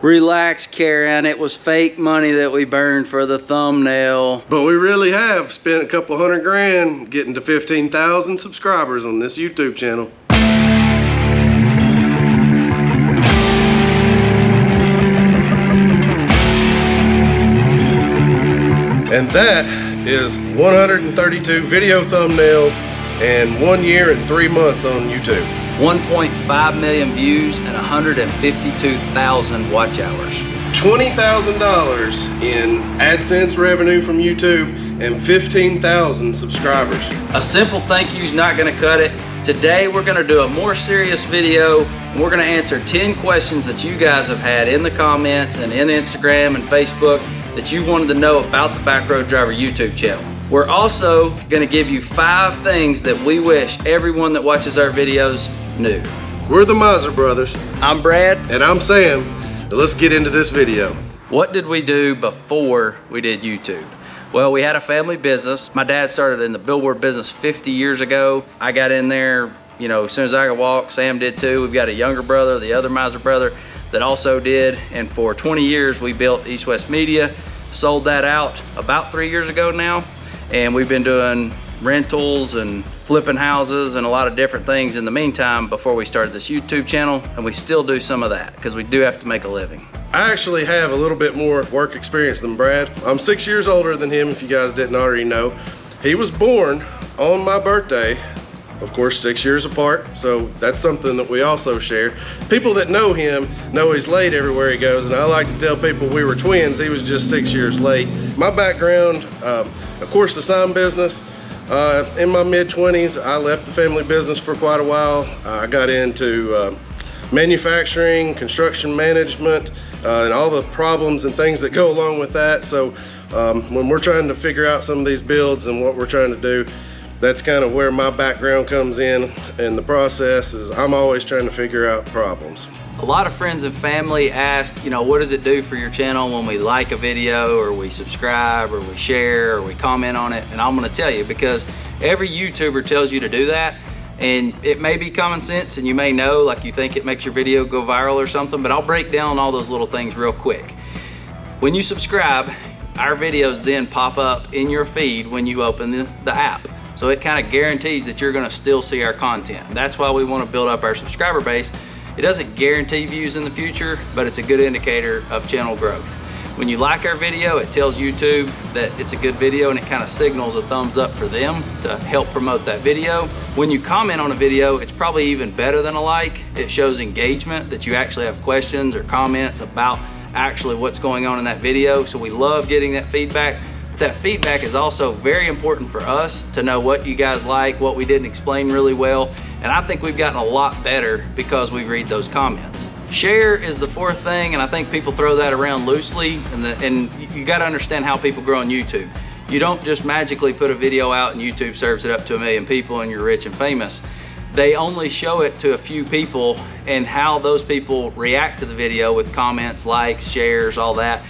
Relax, Karen. It was fake money that we burned for the thumbnail. But we really have spent a couple $100 grand getting to 15,000 subscribers on this YouTube channel. And that is 132 video thumbnails and 1 year and 3 months on YouTube. 1.5 million views and 152,000 watch hours. $20,000 in AdSense revenue from YouTube and 15,000 subscribers. A simple thank you is not going to cut it. Today we're going to do a more serious video. We're going to answer 10 questions that you guys have had in the comments and in Instagram and Facebook that you wanted to know about the Backroad Driver YouTube channel. We're also going to give you 5 things that we wish everyone that watches our videos knew. We're the Miser Brothers. I'm Brad. And I'm Sam. Now let's get into this video. What did we do before we did YouTube? Well, we had a family business. My dad started in the billboard business 50 years ago. I got in there, you know, as soon as I could walk. Sam did too. We've got a younger brother, the other Miser brother, that also did. And for 20 years, we built East West Media, sold that out about 3 years ago now. And we've been doing rentals and flipping houses and a lot of different things in the meantime before we started this YouTube channel, and we still do some of that because we do have to make a living. I actually have a little bit more work experience than Brad. I'm 6 years older than him, if you guys didn't already know. He was born on my birthday, of course 6 years apart, so that's something that we also share. People that know him know he's late everywhere he goes, and I like to tell people we were twins. He was just 6 years late. My background, of course, the sign business. In my mid-20s, I left the family business for quite a while. I got into manufacturing, construction management, and all the problems and things that go along with that. So when we're trying to figure out some of these builds and what we're trying to do, that's kind of where my background comes in the process. Is I'm always trying to figure out problems. A lot of friends and family ask, you know, what does it do for your channel when we like a video or we subscribe or we share or we comment on it? And I'm going to tell you, because every YouTuber tells you to do that, and it may be common sense and you may know, like you think it makes your video go viral or something, but I'll break down all those little things real quick. When you subscribe, our videos then pop up in your feed when you open the app. So it kind of guarantees that you're going to still see our content. And that's why we want to build up our subscriber base. It doesn't guarantee views in the future, but it's a good indicator of channel growth. When you like our video, it tells YouTube that it's a good video, and it kind of signals a thumbs up for them to help promote that video. When you comment on a video, it's probably even better than a like. It shows engagement, that you actually have questions or comments about actually what's going on in that video. So we love getting that feedback. That feedback is also very important for us to know what you guys like, what we didn't explain really well. And I think we've gotten a lot better because we read those comments. Share is the 4th thing, and I think people throw that around loosely, and you got to understand how people grow on YouTube. You don't just magically put a video out and YouTube serves it up to 1 million people and you're rich and famous. They only show it to a few people, and how those people react to the video with comments, likes, shares, all that,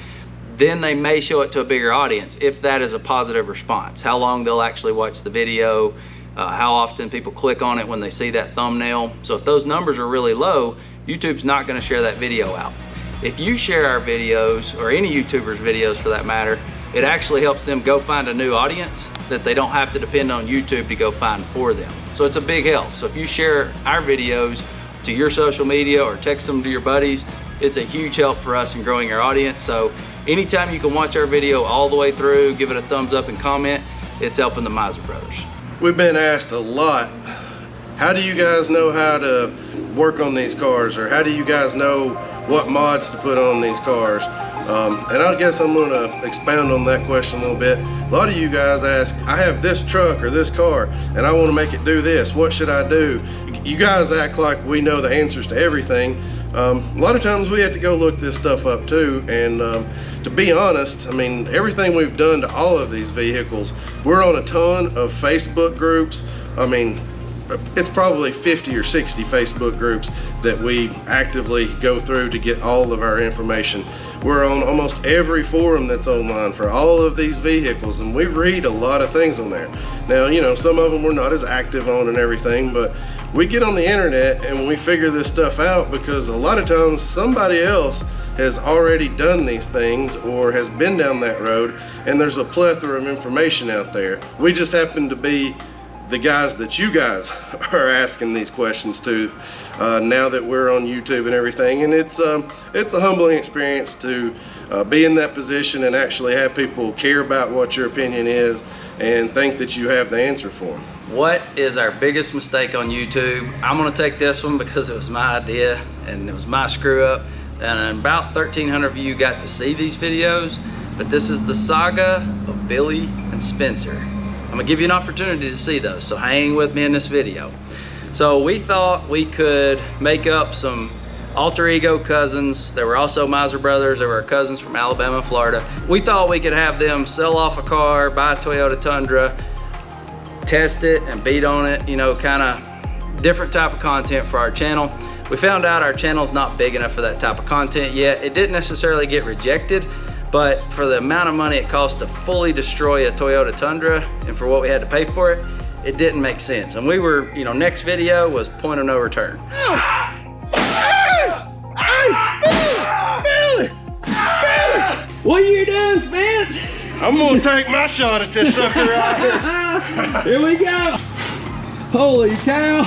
then they may show it to a bigger audience if that is a positive response. How long they'll actually watch the video, how often people click on it when they see that thumbnail. So if those numbers are really low, YouTube's not going to share that video out. If you share our videos, or any YouTuber's videos for that matter, it actually helps them go find a new audience that they don't have to depend on YouTube to go find for them. So it's a big help. So if you share our videos to your social media or text them to your buddies, it's a huge help for us in growing our audience. So anytime you can watch our video all the way through, give it a thumbs up and comment, it's helping the Miser Brothers. We've been asked a lot, how do you guys know how to work on these cars, or how do you guys know what mods to put on these cars? And I guess I'm going to expound on that question a little bit. A lot of you guys ask, I have this truck or this car and I want to make it do this, what should I do? You guys act like we know the answers to everything. A lot of times we have to go look this stuff up too, and to be honest, I mean, everything we've done to all of these vehicles, we're on a ton of Facebook groups. I mean, it's probably 50 or 60 Facebook groups that we actively go through to get all of our information. We're on almost every forum that's online for all of these vehicles, and we read a lot of things on there. Now, you know, some of them we're not as active on and everything, but we get on the internet and we figure this stuff out because a lot of times somebody else has already done these things or has been down that road, and there's a plethora of information out there. We just happen to be the guys that you guys are asking these questions to now that we're on YouTube and everything, and it's a humbling experience to be in that position and actually have people care about what your opinion is and think that you have the answer for them. What is our biggest mistake on YouTube? I'm gonna take this one because it was my idea and it was my screw up, and about 1,300 of you got to see these videos, but this is the saga of Billy and Spencer. I'm gonna give you an opportunity to see those, so hang with me in this video. So we thought we could make up some alter ego cousins. They were also Miser brothers. They were our cousins from Alabama and Florida. We thought we could have them sell off a car, buy a Toyota Tundra, test it and beat on it, you know, kind of different type of content for our channel. We found out our channel's not big enough for that type of content yet. It didn't necessarily get rejected, but for the amount of money it cost to fully destroy a Toyota Tundra and for what we had to pay for it, it didn't make sense. And we were, you know, next video was point of no return. Billy! What are you doing, Spence? I'm gonna take my shot at this sucker right here. Here we go. Holy cow.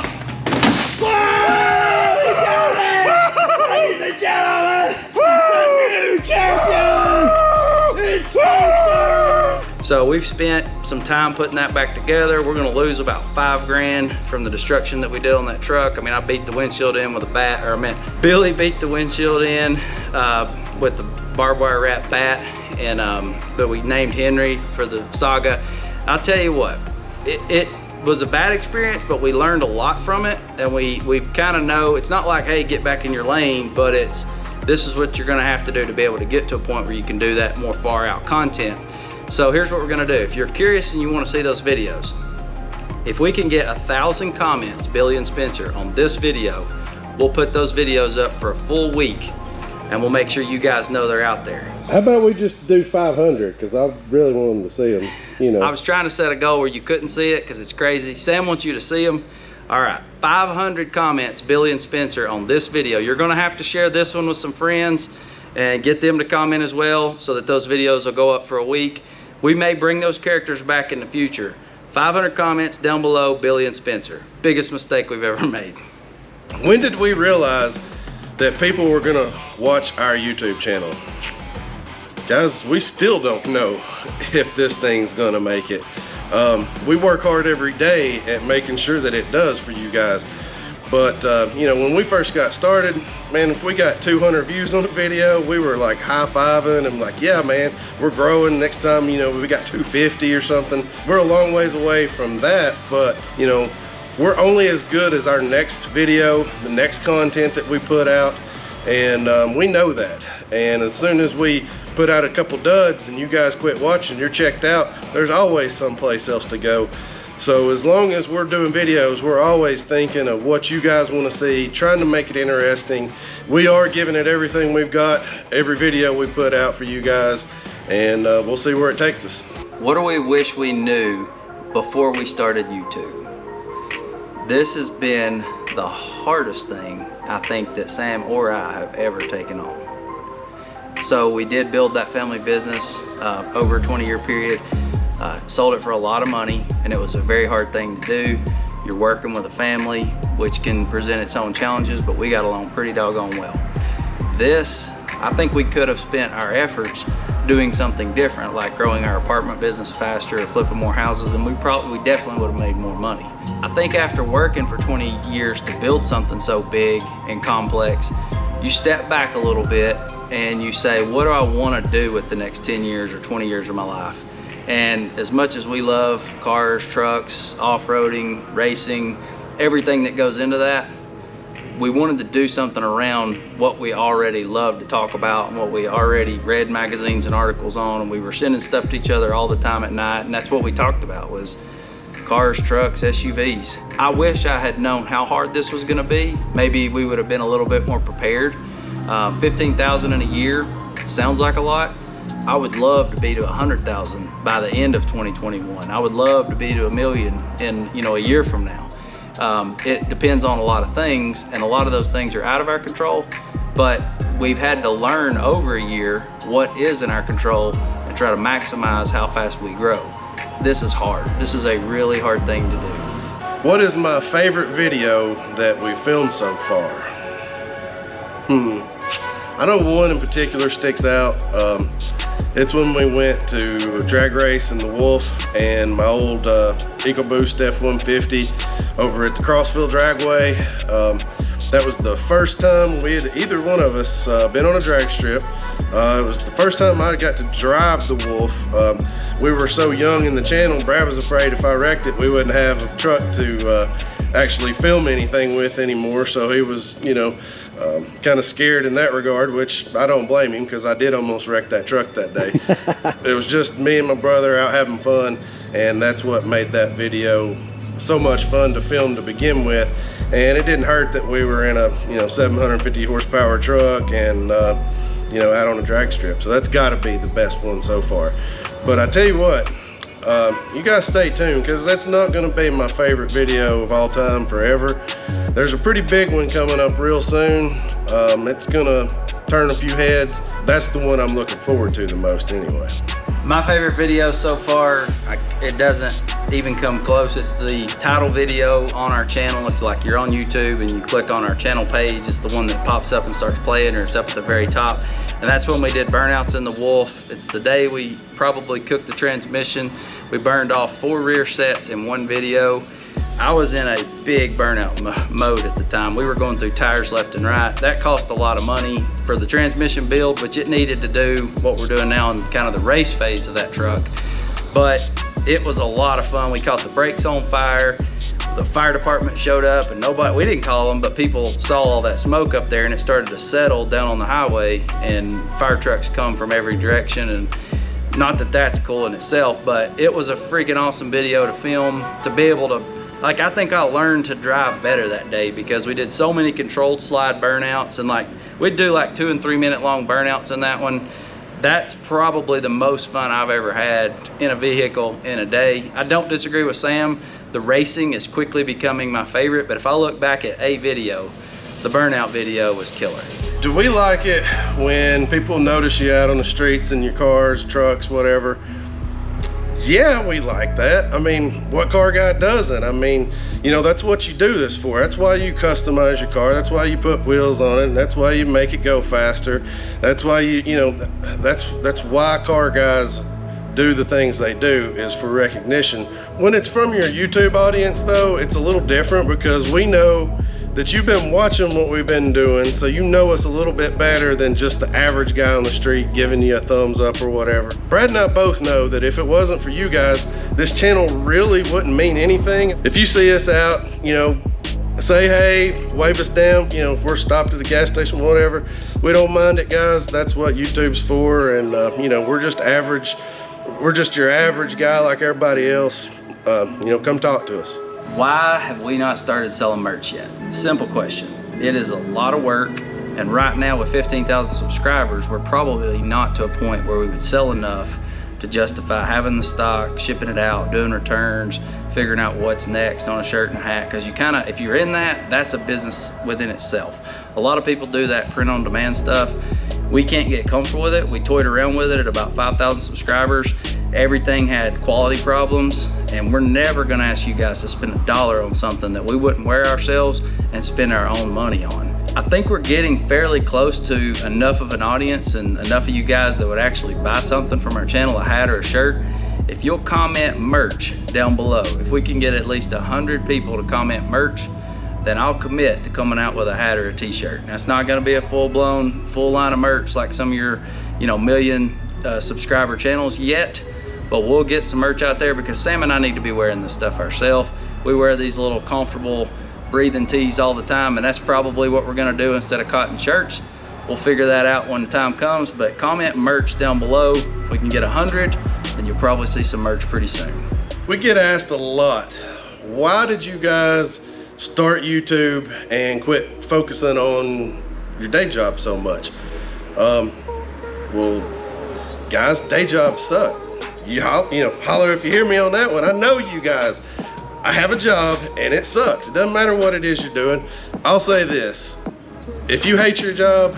Whoa, we got it! Ladies and gentlemen, the new champion, it's Spencer! So we've spent some time putting that back together. We're gonna lose about $5,000 from the destruction that we did on that truck. I mean, I beat the windshield in with a bat, or I meant Billy beat the windshield in with the barbed wire wrap bat, and but we named Henry for the saga. I'll tell you what, it was a bad experience, but we learned a lot from it, and we kind of know it's not like, hey, get back in your lane, but it's this is what you're gonna have to do to be able to get to a point where you can do that more far out content. So here's what we're gonna do. If you're curious and you wanna see those videos, if we can get 1,000 comments, Billy and Spencer, on this video, we'll put those videos up for a full week, and we'll make sure you guys know they're out there. How about we just do 500? Because I really want them to see them, you know. I was trying to set a goal where you couldn't see it because it's crazy. Sam wants you to see them. All right, 500 comments, Billy and Spencer, on this video. You're gonna have to share this one with some friends and get them to comment as well so that those videos will go up for a week. We may bring those characters back in the future. 500 comments down below, Billy and Spencer. Biggest mistake we've ever made. When did we realize that people were gonna watch our YouTube channel? Guys, we still don't know if this thing's gonna make it. We work hard every day at making sure that it does for you guys. But you know, when we first got started, man, if we got 200 views on a video, we were like high-fiving and like, yeah, man, we're growing. Next time, you know, we got 250 or something. We're a long ways away from that, but you know, we're only as good as our next video, the next content that we put out, and we know that. And as soon as we put out a couple duds and you guys quit watching, you're checked out, there's always someplace else to go. So as long as we're doing videos, we're always thinking of what you guys want to see, trying to make it interesting. We are giving it everything we've got, every video we put out for you guys, and we'll see where it takes us. What do we wish we knew before we started YouTube? This has been the hardest thing I think that Sam or I have ever taken on. So we did build that family business over a 20-year period. Sold it for a lot of money, and it was a very hard thing to do. You're working with a family, which can present its own challenges, but we got along pretty doggone well. This, I think we could have spent our efforts doing something different, like growing our apartment business faster or flipping more houses, and we definitely would have made more money. I think after working for 20 years to build something so big and complex, you step back a little bit and you say, what do I want to do with the next 10 years or 20 years of my life? And as much as we love cars, trucks, off-roading, racing, everything that goes into that, we wanted to do something around what we already love to talk about and what we already read magazines and articles on, and we were sending stuff to each other all the time at night, and that's what we talked about, was cars, trucks, SUVs. I wish I had known how hard this was gonna be. Maybe we would have been a little bit more prepared. 15,000 in a year sounds like a lot. I would love to be to 100,000 by the end of 2021. I would love to be to 1 million in, you know, a year from now. It depends on a lot of things, and a lot of those things are out of our control, but we've had to learn over a year what is in our control and try to maximize how fast we grow. This is hard. This is a really hard thing to do. What is my favorite video that we filmed so far? I know one in particular sticks out. It's when we went to a drag race in the Wolf and my old EcoBoost F-150 over at the Crossville Dragway. That was the first time we had, either one of us, been on a drag strip. It was the first time I got to drive the Wolf. We were so young in the channel, Brad was afraid if I wrecked it, we wouldn't have a truck to actually film anything with anymore. So he was, you know, kind of scared in that regard, which I don't blame him, because I did almost wreck that truck that day. It was just me and my brother out having fun, and that's what made that video so much fun to film to begin with. And it didn't hurt that we were in a 750 horsepower truck and out on a drag strip. So that's got to be the best one so far. But I tell you what, you guys stay tuned, because that's not going to be my favorite video of all time forever. There's a pretty big one coming up real soon. It's gonna turn a few heads. That's the one I'm looking forward to the most anyway. My favorite video so far, it doesn't even come close. It's the title video on our channel. If you're on YouTube and you click on our channel page, it's the one that pops up and starts playing, or it's up at the very top. And that's when we did burnouts in the Wolf. It's the day we probably cooked the transmission. We burned off 4 rear sets in one video. I was in a big burnout mode at the time. We were going through tires left and right. That cost a lot of money for the transmission build, which it needed to do what we're doing now in kind of the race phase of that truck. But it was a lot of fun. We caught the brakes on fire. The fire department showed up, and we didn't call them, but people saw all that smoke up there, and it started to settle down on the highway, and fire trucks come from every direction. And not that that's cool in itself, but it was a freaking awesome video to film, to be able to, I think I learned to drive better that day, because we did so many controlled slide burnouts, and we'd do 2 and 3 minute long burnouts in that one. That's probably the most fun I've ever had in a vehicle in a day. I don't disagree with Sam. The racing is quickly becoming my favorite, but if I look back at a video, the burnout video was killer. Do we like it when people notice you out on the streets in your cars, trucks, whatever? Yeah, we like that. I mean, what car guy doesn't? I mean, that's what you do this for. That's why you customize your car. That's why you put wheels on it. And that's why you make it go faster. That's why that's why car guys do the things they do, is for recognition. When it's from your YouTube audience though, it's a little different, because we know that you've been watching what we've been doing, so you know us a little bit better than just the average guy on the street giving you a thumbs up or whatever. Brad and I both know that if it wasn't for you guys, this channel really wouldn't mean anything. If you see us out, say hey, wave us down, if we're stopped at a gas station, whatever, we don't mind it, guys. That's what YouTube's for. And we're just average. We're just your average guy like everybody else. Come talk to us. Why have we not started selling merch yet? Simple question. It is a lot of work, and right now with 15,000 subscribers, we're probably not to a point where we would sell enough to justify having the stock, shipping it out, doing returns, figuring out what's next on a shirt and a hat. Because if you're in that, that's a business within itself. A lot of people do that print on demand stuff. We can't get comfortable with it. We toyed around with it at about 5,000 subscribers. Everything had quality problems, and we're never gonna ask you guys to spend $1 on something that we wouldn't wear ourselves and spend our own money on. I think we're getting fairly close to enough of an audience and enough of you guys that would actually buy something from our channel, a hat or a shirt. If you'll comment merch down below, if we can get at least 100 people to comment merch, then I'll commit to coming out with a hat or a t-shirt. That's not gonna be a full-blown, full line of merch like some of your, million subscriber channels yet, but we'll get some merch out there, because Sam and I need to be wearing this stuff ourselves. We wear these little comfortable breathing tees all the time, and that's probably what we're gonna do instead of cotton shirts. We'll figure that out when the time comes, but comment merch down below. If we can get 100, then you'll probably see some merch pretty soon. We get asked a lot, why did you guys start YouTube and quit focusing on your day job so much? Well, guys, day jobs suck. Holler if you hear me on that one. I know you guys. I have a job and it sucks. It doesn't matter what it is you're doing. I'll say this, if you hate your job,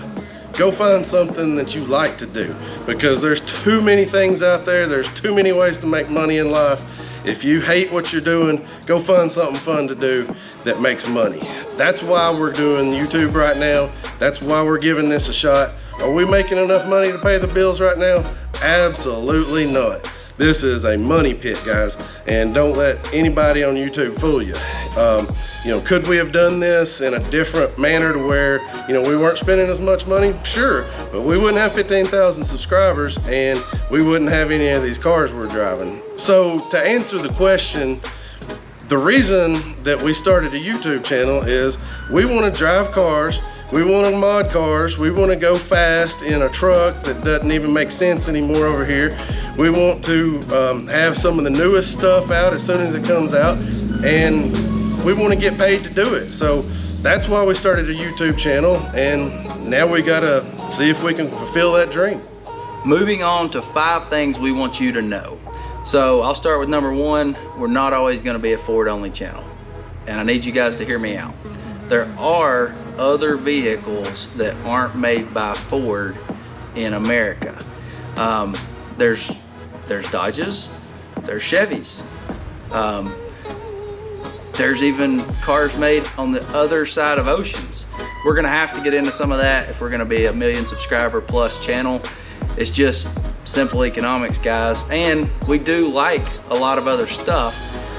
go find something that you like to do, because there's too many things out there. There's too many ways to make money in life. If you hate what you're doing, go find something fun to do that makes money. That's why we're doing YouTube right now. That's why we're giving this a shot. Are we making enough money to pay the bills right now? Absolutely not. This is a money pit, guys, and don't let anybody on YouTube fool you. You know, could we have done this in a different manner to where, you know, we weren't spending as much money? Sure, but we wouldn't have 15,000 subscribers and we wouldn't have any of these cars we're driving. So to answer the question, the reason that we started a YouTube channel is we want to drive cars, we want to mod cars, we want to go fast in a truck that doesn't even make sense anymore over here. We want to have some of the newest stuff out as soon as it comes out, and we want to get paid to do it. So that's why we started a YouTube channel, and now we gotta see if we can fulfill that dream. Moving on to 5 things we want you to know. So I'll start with number 1. We're not always going to be a Ford only channel, and I need you guys to hear me out. There are other vehicles that aren't made by Ford in America. There's Dodges, there's Chevys, there's even cars made on the other side of oceans. We're gonna have to get into some of that if we're gonna be a 1 million subscriber plus channel. It's just simple economics, guys, and we do like a lot of other stuff.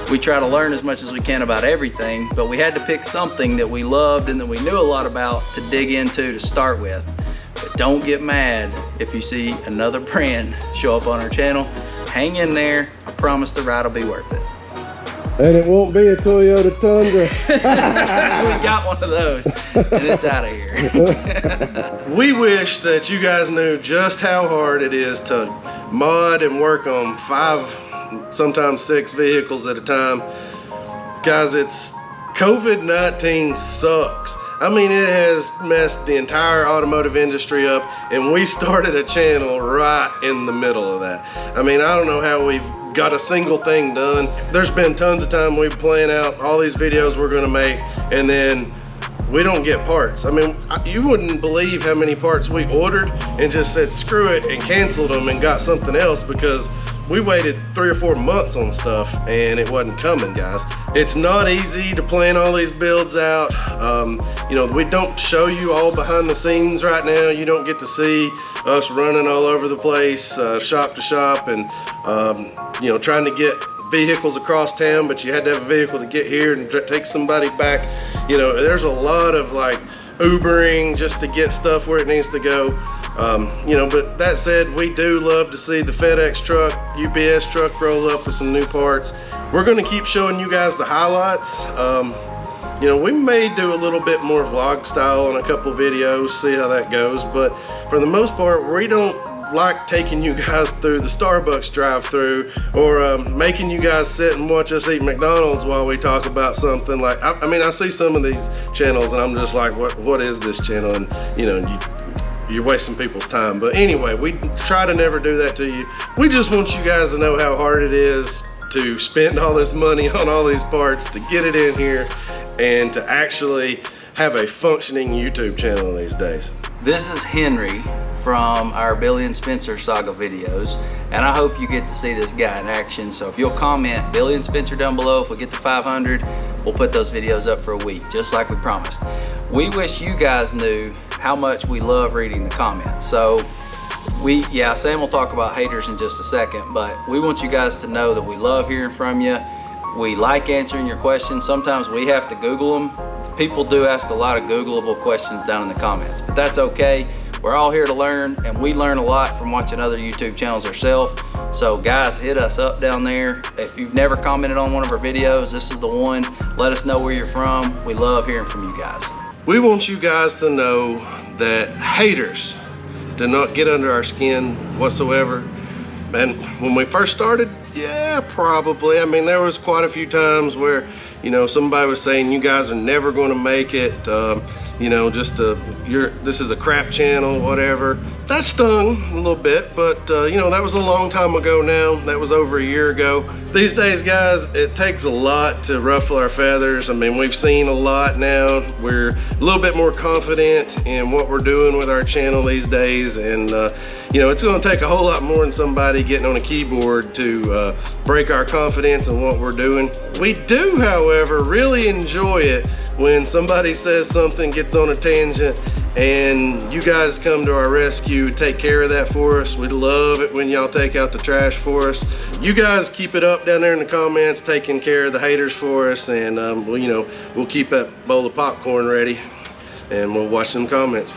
We try to learn as much as we can about everything, but we had to pick something that we loved and that we knew a lot about to dig into to start with. But don't get mad if you see another brand show up on our channel. Hang in there. I promise the ride will be worth it. And it won't be a Toyota Tundra. We got one of those, and it's out of here. We wish that you guys knew just how hard it is to mod and work on 5, sometimes 6 vehicles at a time. Guys, COVID-19 sucks. I mean, it has messed the entire automotive industry up, and we started a channel right in the middle of that. I mean, I don't know how we've got a single thing done. There's been tons of time we've planned out all these videos we're gonna make, and then we don't get parts. I mean, you wouldn't believe how many parts we ordered and just said screw it and canceled them and got something else because we waited 3 or 4 months on stuff and it wasn't coming, guys. It's not easy to plan all these builds out. You know, we don't show you all behind the scenes right now. You don't get to see us running all over the place, shop to shop, and you know, trying to get vehicles across town, but you had to have a vehicle to get here and take somebody back. You know, there's a lot of like Ubering just to get stuff where it needs to go. You know, but that said, we do love to see the FedEx truck, UPS truck roll up with some new parts. We're going to keep showing you guys the highlights. You know, we may do a little bit more vlog style on a couple videos, see how that goes, but for the most part, we don't like taking you guys through the Starbucks drive-through or making you guys sit and watch us eat McDonald's while we talk about something. Like, I mean, I see some of these channels and I'm just like, what is this channel? And you know, you're wasting people's time. But anyway, we try to never do that to you. We just want you guys to know how hard it is to spend all this money on all these parts, to get it in here, and to actually have a functioning YouTube channel these days. This is Henry from our Billy and Spencer saga videos, and I hope you get to see this guy in action. So if you'll comment Billy and Spencer down below, if we get to 500, we'll put those videos up for a week, just like we promised. We wish you guys knew how much we love reading the comments. So Sam will talk about haters in just a second, but we want you guys to know that we love hearing from you. We like answering your questions. Sometimes we have to Google them. People do ask a lot of Googleable questions down in the comments, but that's okay. We're all here to learn, and we learn a lot from watching other YouTube channels ourselves. So guys, hit us up down there. If you've never commented on one of our videos, this is the one. Let us know where you're from. We love hearing from you guys. We want you guys to know that haters do not get under our skin whatsoever. And when we first started, yeah, probably. I mean, there was quite a few times where, you know, somebody was saying you guys are never going to make it. you know, just this is a crap channel, whatever. That stung a little bit, but you know, that was a long time ago now. That was over a year ago. These days, guys, it takes a lot to ruffle our feathers. I mean, we've seen a lot now. We're a little bit more confident in what we're doing with our channel these days, and you know, it's going to take a whole lot more than somebody getting on a keyboard to break our confidence in what we're doing. We do, however, really enjoy it when somebody says something, gets on a tangent, and you guys come to our rescue, take care of that for us. We love it when y'all take out the trash for us. You guys keep it up down there in the comments, taking care of the haters for us, and well, you know, we'll keep that bowl of popcorn ready and we'll watch them comments.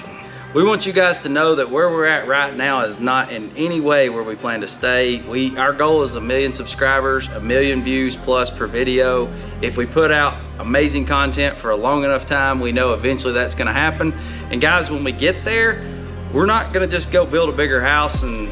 We want you guys to know that where we're at right now is not in any way where we plan to stay. Our goal is 1 million subscribers, 1 million views plus per video. If we put out amazing content for a long enough time, we know eventually that's gonna happen. And guys, when we get there, we're not gonna just go build a bigger house and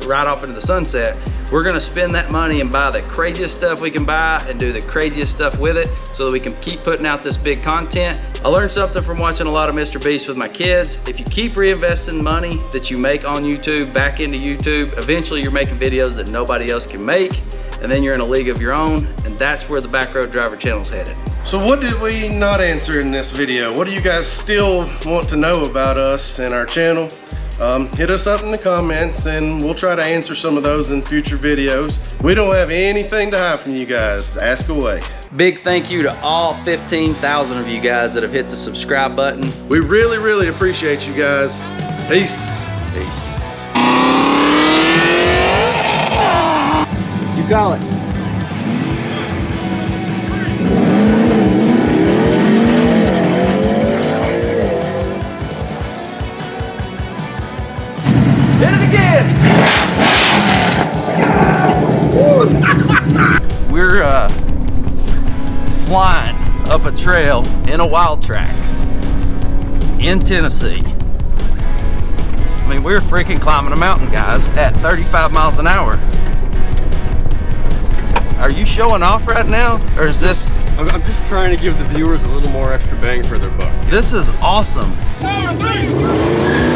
ride off into the sunset. We're gonna spend that money and buy the craziest stuff we can buy and do the craziest stuff with it so that we can keep putting out this big content. I learned something from watching a lot of Mr. Beast with my kids. If you keep reinvesting money that you make on YouTube back into YouTube, eventually you're making videos that nobody else can make, and then you're in a league of your own, and that's where the Backroad Driver channel is headed. So what did we not answer in this video? What do you guys still want to know about us and our channel? Hit us up in the comments and we'll try to answer some of those in future videos. We don't have anything to hide from you guys. Ask away. Big thank you to all 15,000 of you guys that have hit the subscribe button. We really, really appreciate you guys. Peace. Peace. You call it. Hit it again! We're flying up a trail in a wild track in Tennessee. I mean, we're freaking climbing a mountain, guys, at 35 miles an hour. Are you showing off right now? Or is this... I'm just trying to give the viewers a little more extra bang for their buck. This is awesome. 2, 3.